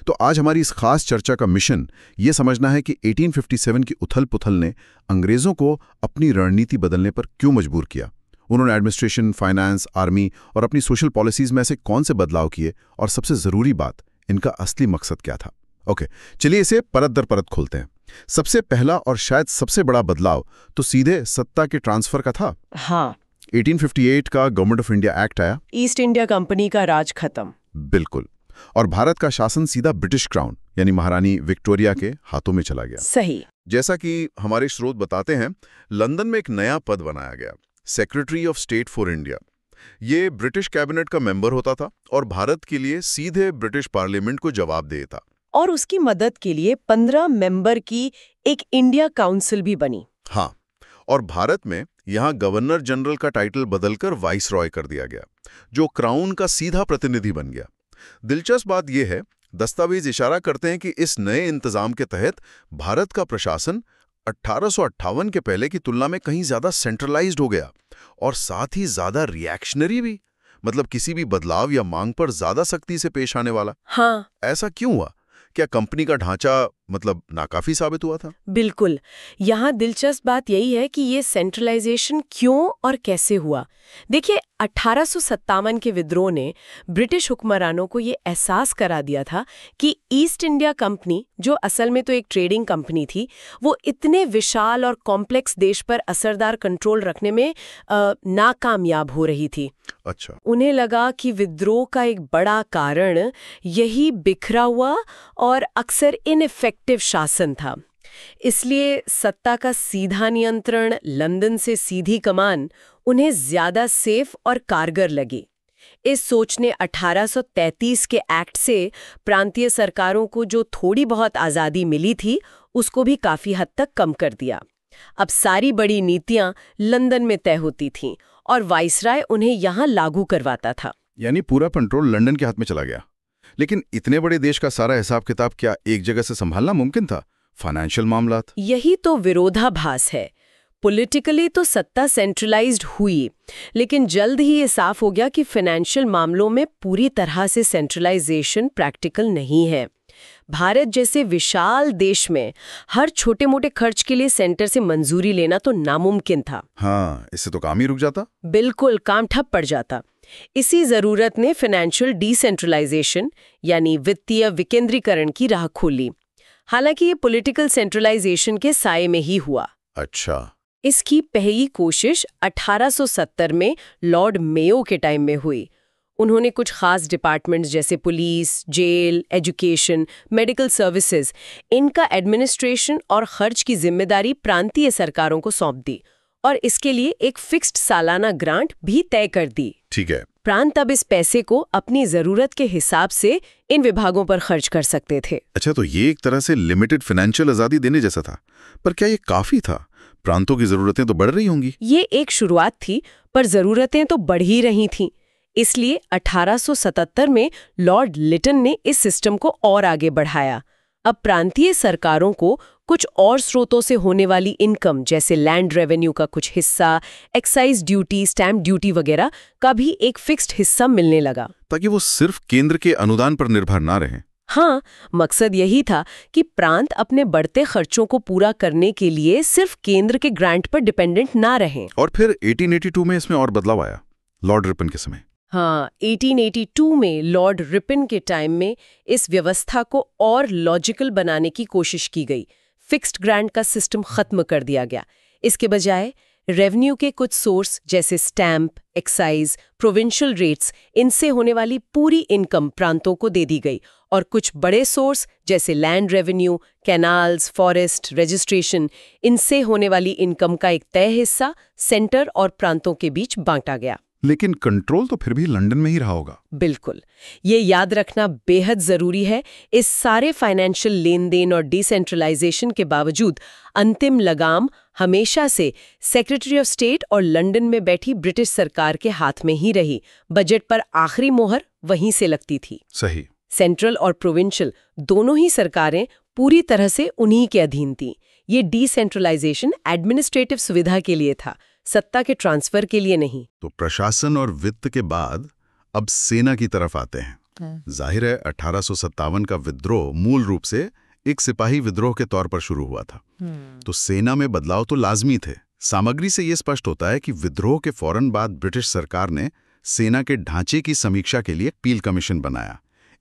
तो आज हमारी इस खास चर्चा का मिशन ये समझना है कि 1857 की उथल-पुथल ने अंग्रेजों को अपनी रणनीति बदलने पर क्यों मजबूर किया। उन्होंने एडमिनिस्ट्रेशन, फाइनेंस, आर्मी और अपनी सोशल पॉलिसीज में से कौन से बदलाव किए और सबसे जरूरी बात, इनका असली मकसद क्या था। ओके, चलिए इसे परत दर परत खोलते हैं। सबसे पहला और शायद सबसे बड़ा बदलाव तो सीधे सत्ता के ट्रांसफर का था। हाँ, 1858 का गवर्नमेंट ऑफ इंडिया एक्ट आया। ईस्ट इंडिया कंपनी का राज खत्म। बिल्कुल। और भारत का शासन सीधा ब्रिटिश क्राउन यानी महारानी विक्टोरिया के हाथों में चला गया। सही। जैसा कि हमारे स्रोत बताते हैं, लंदन में एक नया पद बनाया गया, secretary of state for India. ये ब्रिटिश कैबिनेट का मेंबर होता था और भारत के लिए सीधे ब्रिटिश पार्लियामेंट को जवाब देता। और उसकी मदद के लिए 15 मेंबर की एक इंडिया काउंसिल भी बनी। हाँ, और भारत में यहाँ गवर्नर जनरल का टाइटल बदलकर वाइसरॉय कर दिया गया, जो क्राउन का सीधा प्रतिनिधि बन गया। दिलचस्प बात यह है, दस्तावेज इशारा करते हैं कि इस नए इंतजाम के तहत भारत का प्रशासन 1858 के पहले की तुलना में कहीं ज्यादा सेंट्रलाइज्ड हो गया और साथ ही ज्यादा रिएक्शनरी भी, मतलब किसी भी बदलाव या मांग पर ज्यादा सख्ती से पेश आने वाला। हाँ, ऐसा क्यों हुआ? क्या कंपनी का ढांचा नाकाफी साबित हुआ था? बिल्कुल। यहाँ दिलचस्प बात यही है कि ये सेंट्रलाइजेशन क्यों और कैसे हुआ। देखिए, 1857 के विद्रोह ने ब्रिटिश हुक्मरानों को ये एहसास करा दिया था कि ईस्ट इंडिया कंपनी, जो असल में तो एक ट्रेडिंग कंपनी थी, वो इतने विशाल और कॉम्प्लेक्स देश पर असरदार कंट्रोल रखने में नाकामयाब हो रही थी। अच्छा। उन्हें लगा कि विद्रोह का एक बड़ा कारण यही बिखरा हुआ और अक्सर इनइफेक्टिव शासन था। इसलिए सत्ता का सीधा नियंत्रण, लंदन से सीधी कमान उन्हें ज्यादा सेफ और कारगर लगी। इस सोच ने 1833 के एक्ट से प्रांतीय सरकारों को जो थोड़ी बहुत आज़ादी मिली थी, उसको भी काफी हद तक कम कर दिया। अब सारी बड़ी नीतियां लंदन में तय होती थीं और वाइसराय उन्हें यहाँ लागू करवाता था। यानी पूरा कंट्रोल लंदन के हाथ में चला गया। लेकिन इतने बड़े देश का सारा हिसाब किताब क्या एक जगह से संभालना मुमकिन था? फाइनेंशियल मामलात, यही तो विरोधाभास है। पॉलिटिकली तो सत्ता सेंट्रलाइज्ड हुई, लेकिन जल्द ही ये साफ हो गया कि फाइनेंशियल मामलों में पूरी तरह से सेंट्रलाइजेशन प्रैक्टिकल नहीं है। भारत जैसे विशाल देश में हर छोटे मोटे खर्च के लिए सेंटर से मंजूरी लेना तो नामुमकिन था। हाँ, इससे तो काम ही रुक जाता। बिल्कुल, काम ठप पड़ जाता। इसी जरूरत ने फाइनेंशियल डिसेंट्रलाइजेशन यानी वित्तीय विकेंद्रीकरण की राह खोली। हालांकि ये पॉलिटिकल सेंट्रलाइजेशन के साये में ही हुआ। अच्छा। इसकी पहली कोशिश 1870 में लॉर्ड मेयो के टाइम में हुई। उन्होंने कुछ खास डिपार्टमेंट्स जैसे police, jail, education, medical services, इनका एडमिनिस्ट्रेशन और खर्च की जिम्मेदारी प्रांतीय सरकारों को सौंप दी और इसके लिए एक फिक्स्ड सालाना ग्रांट भी तय कर दी। ठीक है। प्रांत अब इस पैसे को अपनी जरूरत के हिसाब से इन विभागों पर खर्च कर सकते थे। अच्छा, तो ये एक तरह से लिमिटेड फाइनेंशियल आजादी देने जैसा था। पर क्या ये काफी था? प्रांतों की जरूरतें तो बढ़ रही होंगी। ये एक शुरुआत थी, पर जरूरतें तो बढ़ ही रही थीं। इसलिए 1877 में लॉर्ड लिटन ने इस सिस्टम को और आगे बढ़ाया। अब प्रांतीय सरकारों को कुछ और स्रोतों से होने वाली इनकम जैसे लैंड रेवेन्यू का कुछ हिस्सा, एक्साइज ड्यूटी, स्टैंप ड्यूटी वगैरह का भी एक फिक्स्ड हिस्सा मिलने लगा, ताकि वो सिर्फ केंद्र के अनुदान पर निर्भर ना रहें। हाँ, मकसद यही था कि प्रांत अपने बढ़ते खर्चों को पूरा करने के लिए सिर्फ केंद्र के ग्रांट पर डिपेंडेंट ना रहें। और फिर 1882 में इसमें और बदलाव आया, लॉर्ड रिपन के समय। हाँ, 1882 में लॉर्ड रिपन के टाइम में इस व्यवस्था को और लॉजिकल बनाने की कोशिश की गई। फिक्स्ड ग्रांट का सिस्टम खत्म कर दिया गया। इसके बजाय रेवेन्यू के कुछ सोर्स जैसे स्टैंप, एक्साइज, प्रोविंशियल रेट्स, इनसे होने वाली पूरी इनकम प्रांतों को दे दी गई और कुछ बड़े सोर्स जैसे land revenue, canals, forest, registration, इनसे होने वाली इनकम का एक तय हिस्सा सेंटर और प्रांतों के बीच बांटा गया। लेकिन कंट्रोल तो फिर भी लंदन में ही रहा होगा। बिल्कुल, ये याद रखना बेहद जरूरी है। इस सारे फाइनेंशियल लेन देन और डिसेंट्रलाइजेशन के बावजूद अंतिम लगाम हमेशा से सेक्रेटरी ऑफ स्टेट और लंदन में बैठी ब्रिटिश सरकार के हाथ में ही रही। बजट पर आखिरी मोहर वहीं से लगती थी। सही। सेंट्रल और प्रोविंशियल दोनों ही सरकारें पूरी तरह से उन्हीं के अधीन थीं। ये डिसेंट्रलाइजेशन एडमिनिस्ट्रेटिव सुविधा के लिए था, सत्ता के ट्रांसफर के लिए नहीं। तो प्रशासन और वित्त के बाद अब सेना की तरफ आते हैं। जाहिर है 1857 का विद्रोह मूल रूप से एक सिपाही विद्रोह के तौर पर शुरू हुआ था। तो सेना में बदलाव तो लाजमी थे। सामग्री से यह स्पष्ट होता है कि विद्रोह के फौरन बाद ब्रिटिश सरकार ने सेना के ढांचे की समीक्षा के लिए पील कमीशन बनाया।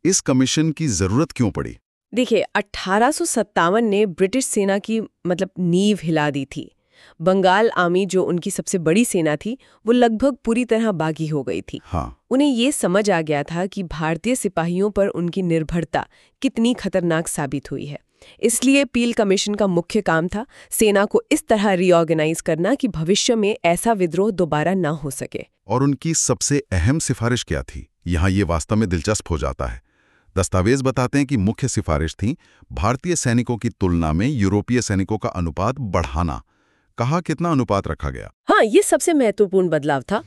इस कमीशन की जरूरत क्यों पड़ी? देखिए, 1857 ने ब्रिटिश सेना की नींव हिला दी थी। बंगाल आर्मी, जो उनकी सबसे बड़ी सेना थी, वो लगभग पूरी तरह बागी हो गई थी। उन्हें ये समझ आ गया था कि भारतीय सिपाहियों पर उनकी निर्भरता कितनी खतरनाक साबित हुई है। इसलिए पील कमीशन का मुख्य काम था सेना को इस तरह रीऑर्गेनाइज करना कि भविष्य में ऐसा विद्रोह दोबारा ना हो सके। और उनकी सबसे अहम सिफारिश क्या थी? यहाँ ये वास्तव में दिलचस्प हो जाता है। दस्तावेज बताते हैं कि मुख्य सिफारिश थी भारतीय सैनिकों की तुलना में यूरोपीय सैनिकों का अनुपात बढ़ाना। कहा कितना अनुपात रखा गया? हाँ, ये सबसे महत्वपूर्ण बदलाव था।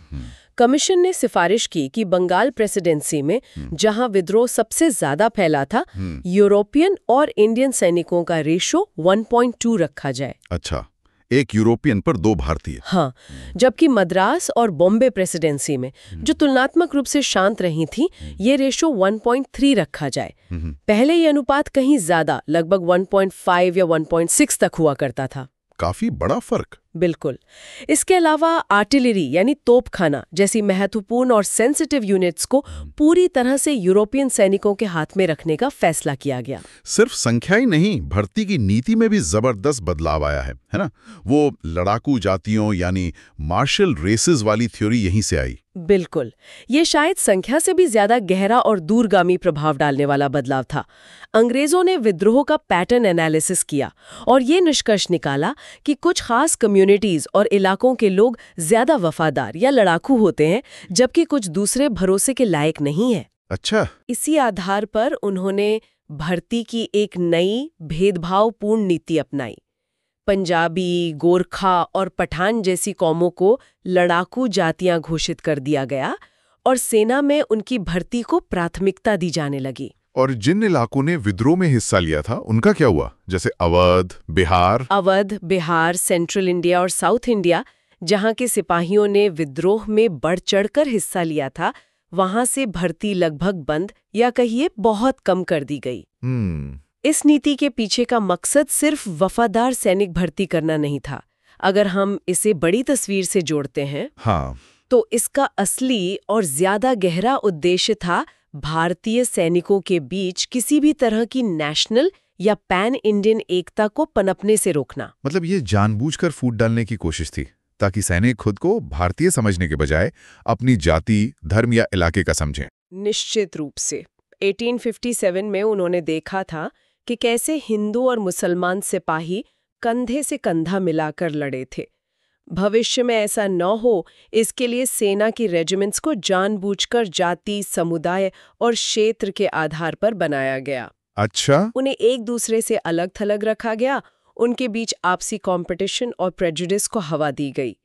कमीशन ने सिफारिश की कि बंगाल प्रेसिडेंसी में जहां विद्रोह सबसे ज्यादा फैला था, यूरोपियन और इंडियन सैनिकों का रेशो 1.2 रखा जाए। अच्छा, एक यूरोपियन पर 2 भारतीय। हाँ, जबकि मद्रास और बॉम्बे प्रेसिडेंसी में, जो तुलनात्मक रूप से शांत रही थी, ये रेशो 1.3 रखा जाए। पहले ये अनुपात कहीं ज्यादा, लगभग 1.5 या 1.6 तक हुआ करता था। काफी बड़ा फर्क। बिल्कुल। इसके अलावा आर्टिलरी यानी तोपखाना जैसी महत्वपूर्ण और सेंसिटिव यूनिट्स को पूरी तरह से यूरोपियन सैनिकों के हाथ में रखने का फैसला किया गया। सिर्फ संख्या ही नहीं, भर्ती की नीति में भी जबरदस्त बदलाव आया है ना? वो लड़ाकू जातियों यानी मार्शल रेसेस वाली थ्योरी यहीं से आई। बिल्कुल। ये शायद संख्या से भी ज्यादा गहरा और दूरगामी प्रभाव डालने वाला बदलाव था। अंग्रेजों ने विद्रोह का पैटर्न एनालिसिस किया और ये निष्कर्ष निकाला कि कुछ खास कम्युनिटीज और इलाकों के लोग ज्यादा वफादार या लड़ाकू होते हैं, जबकि कुछ दूसरे भरोसे के लायक नहीं है। अच्छा। इसी आधार पर उन्होंने भर्ती की एक नई भेदभावपूर्ण नीति अपनाई। पंजाबी, गोरखा और पठान जैसी कौमों को लड़ाकू जातियां घोषित कर दिया गया और सेना में उनकी भर्ती को प्राथमिकता दी जाने लगी। और जिन इलाकों ने विद्रोह में हिस्सा लिया था उनका क्या हुआ? जैसे अवध, बिहार, सेंट्रल इंडिया और साउथ इंडिया, जहां के सिपाहियों ने विद्रोह में बढ़ चढ़कर हिस्सा लिया था, वहां से भर्ती लगभग बंद या कहिए बहुत कम कर दी गई। इस नीति के पीछे का मकसद सिर्फ वफादार सैनिक भर्ती करना नहीं था। अगर हम इसे बड़ी तस्वीर से जोड़ते हैं, तो इसका असली और ज्यादा गहरा उद्देश्य था भारतीय सैनिकों के बीच किसी भी तरह की नेशनल या पैन इंडियन एकता को पनपने से रोकना। मतलब ये जानबूझकर फूट डालने की कोशिश थी ताकि सैनिक खुद को भारतीय समझने के बजाय अपनी जाति, धर्म या इलाके का समझें। निश्चित रूप से 1857 में उन्होंने देखा था कि कैसे हिंदू और मुसलमान सिपाही कंधे से कंधा मिलाकर लड़े थे। भविष्य में ऐसा न हो, इसके लिए सेना की रेजिमेंट्स को जानबूझकर जाति, समुदाय और क्षेत्र के आधार पर बनाया गया। अच्छा। उन्हें एक दूसरे से अलग थलग रखा गया, उनके बीच आपसी कंपटीशन और प्रेजुडिस को हवा दी गई।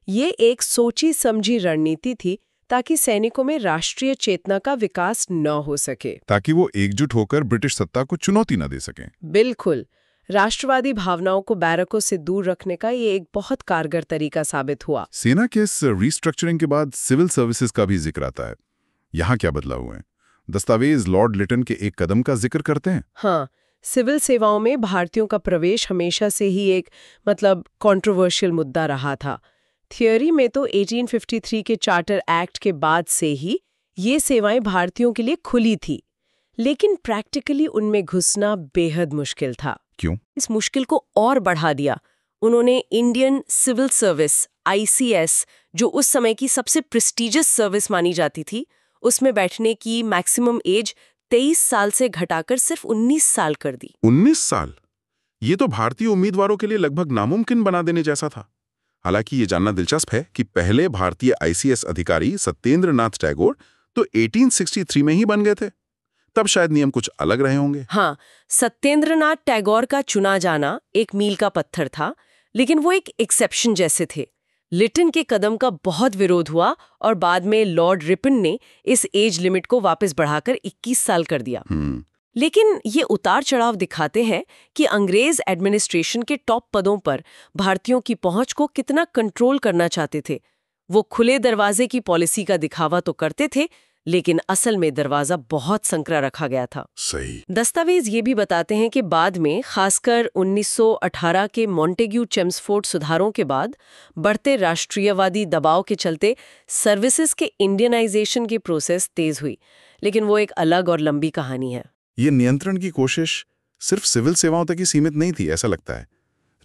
ये एक सोची समझी रणनीति थी ताकि सैनिकों में राष्ट्रीय चेतना का विकास न हो सके, ताकि वो एकजुट होकर ब्रिटिश सत्ता को चुनौती न दे सकें। बिल्कुल। राष्ट्रवादी भावनाओं को बैरकों से दूर रखने का ये एक बहुत कारगर तरीका साबित हुआ। सेना के इस रिस्ट्रक्चरिंग के बाद सिविल सर्विसेज का भी जिक्र आता है। यहाँ क्या बदलाव हुए? दस्तावेज लॉर्ड लिटन के एक कदम का जिक्र करते हैं। हाँ, सिविल सेवाओं में भारतीयों का प्रवेश हमेशा से ही एक कंट्रोवर्शियल मुद्दा रहा था। थियोरी में तो 1853 के चार्टर एक्ट के बाद से ही ये सेवाएं भारतीयों के लिए खुली थी, लेकिन प्रैक्टिकली उनमें घुसना बेहद मुश्किल था। क्यों? इस मुश्किल को और बढ़ा दिया उन्होंने इंडियन सिविल सर्विस ICS, जो उस समय की सबसे प्रेस्टिजियस सर्विस मानी जाती थी, उसमें बैठने की मैक्सिमम एज 23 साल से घटाकर सिर्फ 19 साल कर दी। 19 साल? ये तो भारतीय उम्मीदवारों के लिए लगभग नामुमकिन बना देने जैसा था। हालांकि ये जानना दिलचस्प है कि पहले भारतीय ICS अधिकारी सत्येंद्र नाथ टैगोर तो 1863 में ही बन गए थे। तब शायद नियम कुछ अलग रहे होंगे। हाँ, सत्येंद्र नाथ टैगोर का चुना जाना एक मील का पत्थर था, लेकिन वो एक एक्सेप्शन जैसे थे। लिटन के कदम का बहुत विरोध हुआ और बाद में लॉर्ड रिपन ने इस एज लिमिट को वापस बढ़ाकर 21 साल कर दिया। लेकिन ये उतार चढ़ाव दिखाते हैं कि अंग्रेज एडमिनिस्ट्रेशन के टॉप पदों पर भारतीयों की पहुंच को कितना कंट्रोल करना चाहते थे। वो खुले दरवाजे की पॉलिसी का दिखावा तो करते थे, लेकिन असल में दरवाजा बहुत संकरा रखा गया था। सही। दस्तावेज ये भी बताते हैं कि बाद में, खासकर 1918 के मॉन्टेग्यू चेम्सफोर्ड सुधारों के बाद, बढ़ते राष्ट्रीयवादी दबाव के चलते सर्विसेज के इंडियनाइजेशन की प्रोसेस तेज हुई, लेकिन वो एक अलग और लंबी कहानी है। ये नियंत्रण की कोशिश सिर्फ सिविल सेवाओं तक ही सीमित नहीं थी, ऐसा लगता है।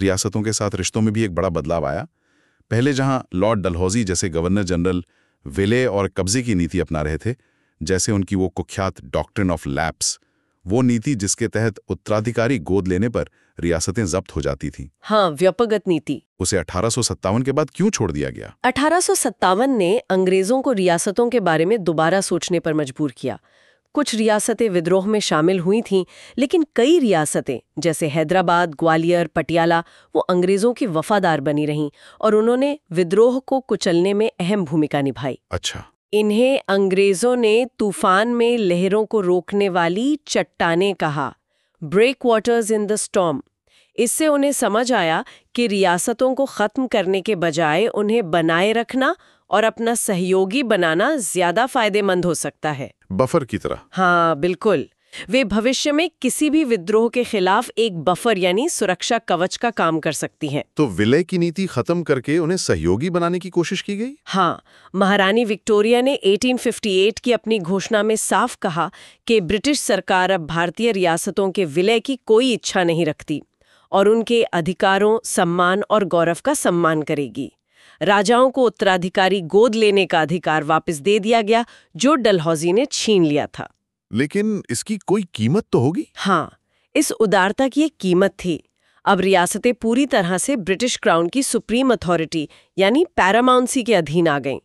रियासतों के साथ रिश्तों में भी एक बड़ा बदलाव आया। पहले जहां लॉर्ड डलहौजी जैसे गवर्नर जनरल विलय और कब्जे की नीति अपना रहे थे, जैसे उनकी वो कुख्यात डॉक्ट्रिन ऑफ लैप्स, वो नीति जिसके तहत उत्तराधिकारी गोद लेने पर रियासतें जब्त हो जाती थीं। हाँ, व्यापक नीति। उसे 1857 के बाद क्यों छोड़ दिया गया? 1857 ने अंग्रेजों को रियासतों के बारे में दोबारा सोचने पर मजबूर किया। कुछ रियासतें विद्रोह में शामिल हुई थीं, लेकिन कई रियासतें जैसे हैदराबाद, ग्वालियर, पटियाला वो अंग्रेजों की वफादार बनी रहीं और उन्होंने विद्रोह को कुचलने में अहम भूमिका निभाई। अच्छा। इन्हें अंग्रेजों ने तूफान में लहरों को रोकने वाली चट्टानें कहा, breakwaters in the storm. इससे उन्हें समझ आया कि रियासतों को खत्म करने के बजाय उन्हें बनाए रखना और अपना सहयोगी बनाना ज्यादा फायदेमंद हो सकता है। बफर की तरह। हाँ, बिल्कुल। वे भविष्य में किसी भी विद्रोह के खिलाफ एक बफर यानी सुरक्षा कवच का काम कर सकती हैं। तो विलय की नीति खत्म करके उन्हें सहयोगी बनाने की कोशिश की गई? हाँ, महारानी विक्टोरिया ने 1858 की अपनी घोषणा में साफ कहा कि ब्रिटिश सरकार अब भारतीय रियासतों के विलय की कोई इच्छा नहीं रखती और उनके अधिकारों, सम्मान और गौरव का सम्मान करेगी। राजाओं को उत्तराधिकारी गोद लेने का अधिकार वापस दे दिया गया, जो डलहौजी ने छीन लिया था। लेकिन इसकी कोई कीमत तो होगी? हाँ, इस उदारता की एक कीमत थी। अब रियासतें पूरी तरह से ब्रिटिश क्राउन की सुप्रीम अथॉरिटी यानी पैरामाउंसी के अधीन आ गईं।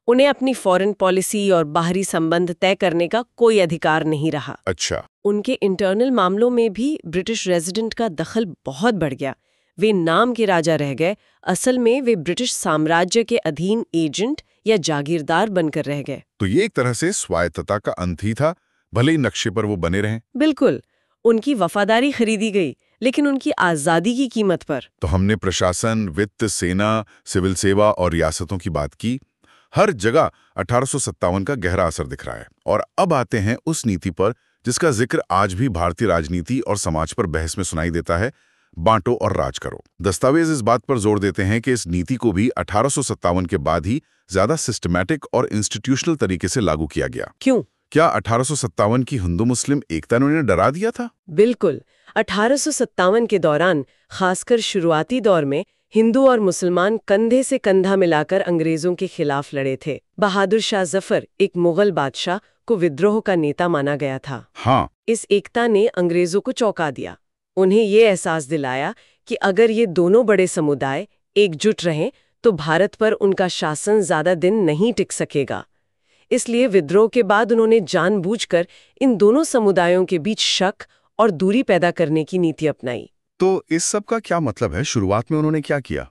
उन्हें अपनी फॉरेन पॉलिसी और बाहरी संबंध तय करने का कोई अधिकार नहीं रहा। अच्छा। उनके इंटरनल मामलों में भी ब्रिटिश रेजिडेंट का दखल बहुत बढ़ गया। वे नाम के राजा रह गए, असल में वे ब्रिटिश साम्राज्य के अधीन एजेंट या जागीरदार बनकर रह गए। तो ये एक तरह से स्वायत्तता का अंत ही था, भले ही नक्शे पर वो बने रहें। बिल्कुल। उनकी वफादारी खरीदी गई, लेकिन उनकी आजादी की कीमत पर। तो हमने प्रशासन, वित्त, सेना, सिविल सेवा और रियासतों की बात की। हर जगह 1857 का गहरा असर दिख रहा है। और अब आते हैं उस नीति पर जिसका जिक्र आज भी भारतीय राजनीति और समाज पर बहस में सुनाई देता है, बांटो और राज करो। दस्तावेज इस बात पर जोर देते हैं कि इस नीति को भी 1857 के बाद ही ज्यादा सिस्टमैटिक और इंस्टीट्यूशनल तरीके से लागू किया गया। क्यों? क्या 1857 की हिंदू मुस्लिम एकता ने उन्हें डरा दिया था? बिल्कुल। 1857 के दौरान, खासकर शुरुआती दौर में, हिंदू और मुसलमान कंधे से कंधा मिलाकर अंग्रेजों के खिलाफ लड़े थे। बहादुर शाह जफर, एक मुगल बादशाह, को विद्रोह का नेता माना गया था। हाँ। इस एकता ने अंग्रेजों को चौंका दिया। उन्हें ये एहसास दिलाया कि अगर ये दोनों बड़े समुदाय एकजुट रहें तो भारत पर उनका शासन ज्यादा दिन नहीं टिक सकेगा। इसलिए विद्रोह के बाद उन्होंने जानबूझकर इन दोनों समुदायों के बीच शक और दूरी पैदा करने की नीति अपनाई। तो इस सब का क्या मतलब है? शुरुआत में उन्होंने क्या किया?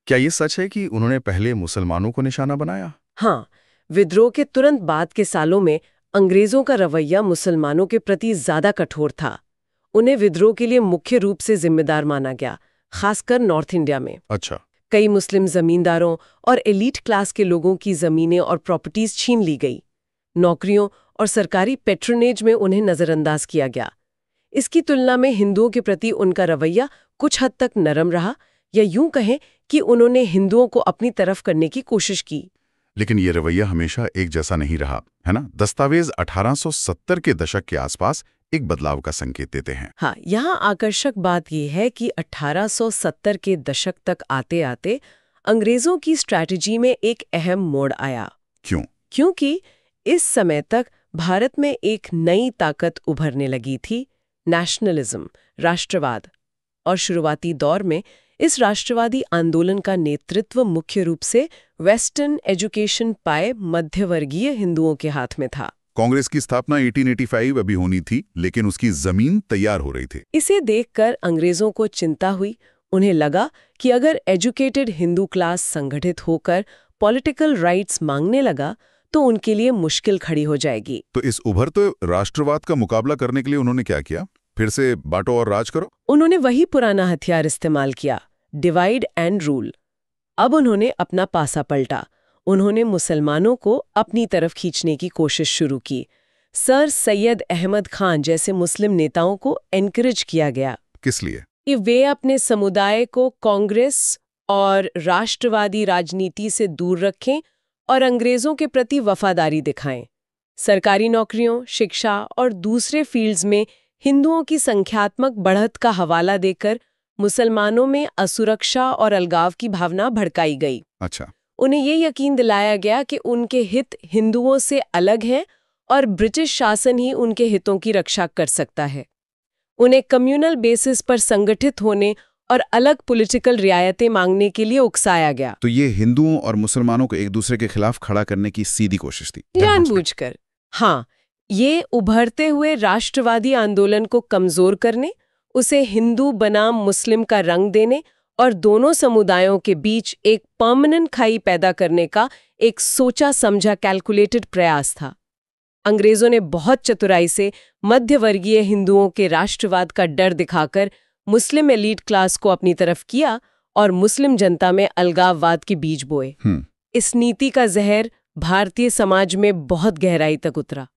क्या ये सच है कि उन्होंने पहले मुसलमानों को निशाना बनाया? हाँ, विद्रोह के तुरंत बाद के सालों में अंग्रेजों का रवैया मुसलमानों के प्रति ज्यादा कठोर था। उन्हें विद्रोह के लिए मुख्य रूप से जिम्मेदार माना गया, खासकर नॉर्थ इंडिया में। अच्छा। कई मुस्लिम जमींदारों और एलीट क्लास के लोगों की जमीनें और प्रॉपर्टीज छीन ली गई। नौकरियों और सरकारी पेट्रोनेज में उन्हें नजरअंदाज किया गया। इसकी तुलना में हिंदुओं के प्रति उनका रवैया कुछ हद तक नरम रहा, या यूं कहें कि उन्होंने हिंदुओं को अपनी तरफ करने की कोशिश की। लेकिन ये रवैया हमेशा एक जैसा नहीं रहा, है ना? दस्तावेज 1870 के दशक के आसपास एक बदलाव का संकेत देते हैं। हाँ, यहाँ आकर्षक बात यह है कि 1870 के दशक तक आते आते अंग्रेजों की स्ट्रैटेजी में एक अहम मोड़ आया। क्यों? क्योंकि इस समय तक भारत में एक नई ताकत उभरने लगी थी, नेशनलिज्म, राष्ट्रवाद। और शुरुआती दौर में इस राष्ट्रवादी आंदोलन का नेतृत्व मुख्य रूप से वेस्टर्न एजुकेशन पाए मध्यवर्गीय हिंदुओं के हाथ में था। कांग्रेस की स्थापना 1885 अभी होनी थी, लेकिन उसकी जमीन तैयार हो रही थी। इसे देखकर अंग्रेजों को चिंता हुई। उन्हें लगा कि अगर एजुकेटेड हिंदू क्लास संगठित होकर पॉलिटिकल राइट्स मांगने लगा तो उनके लिए मुश्किल खड़ी हो जाएगी। तो इस उभरते राष्ट्रवाद का मुकाबला करने के लिए उन्होंने क्या किया? फिर से बांटो और राज करो। उन्होंने वही पुराना हथियार इस्तेमाल किया, डिवाइड एंड रूल। अब उन्होंने अपना पासा पलटा। उन्होंने मुसलमानों को अपनी तरफ खींचने की कोशिश शुरू की। सर सैयद अहमद खान जैसे मुस्लिम नेताओं को एनकरेज किया गया किस लिए? कि वे अपने समुदाय को कांग्रेस और राष्ट्रवादी राजनीति से दूर रखें और अंग्रेजों के प्रति वफादारी दिखाएं। सरकारी नौकरियों, शिक्षा और दूसरे फील्ड्स में हिंदुओं की संख्यात्मक बढ़त का हवाला देकर मुसलमानों में असुरक्षा और अलगाव की भावना भड़काई गई। अच्छा। उन्हें ये यकीन दिलाया गया कि उनके हित हिंदुओं से अलग हैं और ब्रिटिश शासन ही उनके हितों की रक्षा कर सकता है। उन्हें कम्युनल बेसिस पर संगठित होने और अलग पॉलिटिकल रियायतें मांगने के लिए उकसाया गया। तो ये हिंदुओं और मुसलमानों को एक दूसरे के खिलाफ खड़ा करने की सीधी कोशिश थी, जानबूझकर। हाँ, ये उभरते हुए राष्ट्रवादी आंदोलन को कमजोर करने, उसे हिंदू बनाम मुस्लिम का रंग देने और दोनों समुदायों के बीच एक परमानेंट खाई पैदा करने का एक सोचा समझा कैलकुलेटेड प्रयास था। अंग्रेजों ने बहुत चतुराई से मध्यवर्गीय हिंदुओं के राष्ट्रवाद का डर दिखाकर मुस्लिम एलीट क्लास को अपनी तरफ किया और मुस्लिम जनता में अलगाववाद के बीज बोए। इस नीति का जहर भारतीय समाज में बहुत गहराई तक उतरा।